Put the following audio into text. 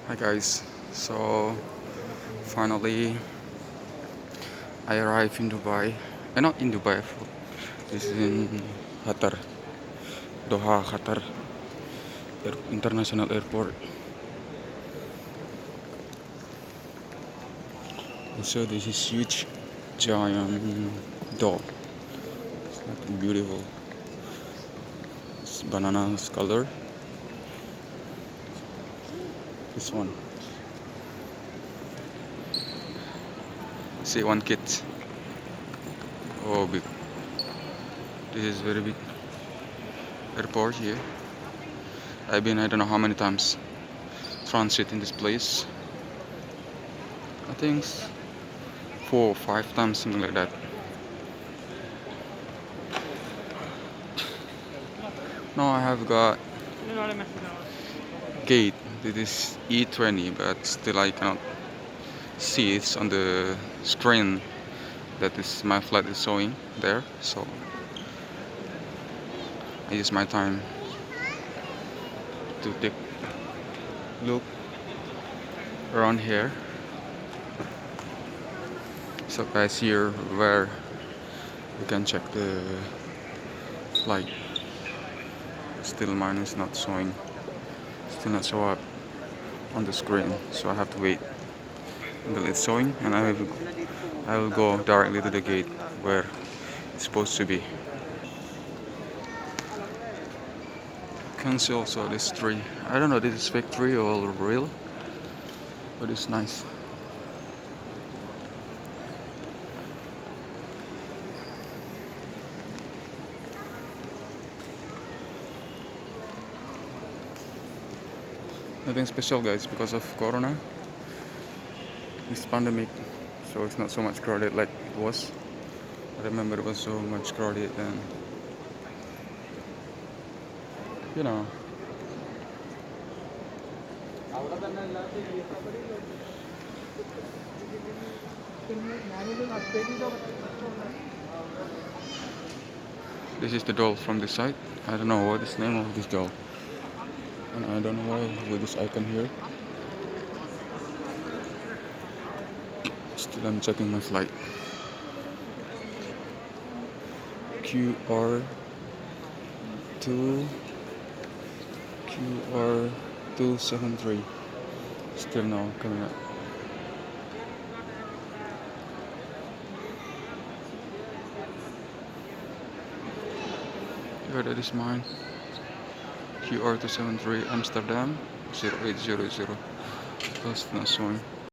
Hi guys, so finally I arrived in Dubai. Not in Dubai, this is in Qatar, Doha, Qatar International Airport. So this is huge, giant dog. It's like beautiful. It's banana color. This one. See one kid. Oh, big. This is very big airport here. I've been I don't know how many times transit in this place. I think 4 or 5 times, something like that. Now I have got gate. This is E20, but still I cannot see it's on the screen that is my flight is showing there. So I use my time to take look around here. So guys, here where you can check the flight. Still mine is not showing. Still not show up on the screen. So I have to wait until it's showing, and I will go directly to the gate where it's supposed to be. Can see also this tree. I don't know this is fake tree or real, but it's nice. Nothing special guys because of Corona, this pandemic, so it's not so much crowded like it was. I remember it was so much crowded and you know. This is the doll from this side. I don't know what is the name of this doll. And I don't know why with this icon here. Still I'm checking my flight. QR2 QR273. Still now coming up. Here that is mine. QR273 Amsterdam 0800. That's not showing.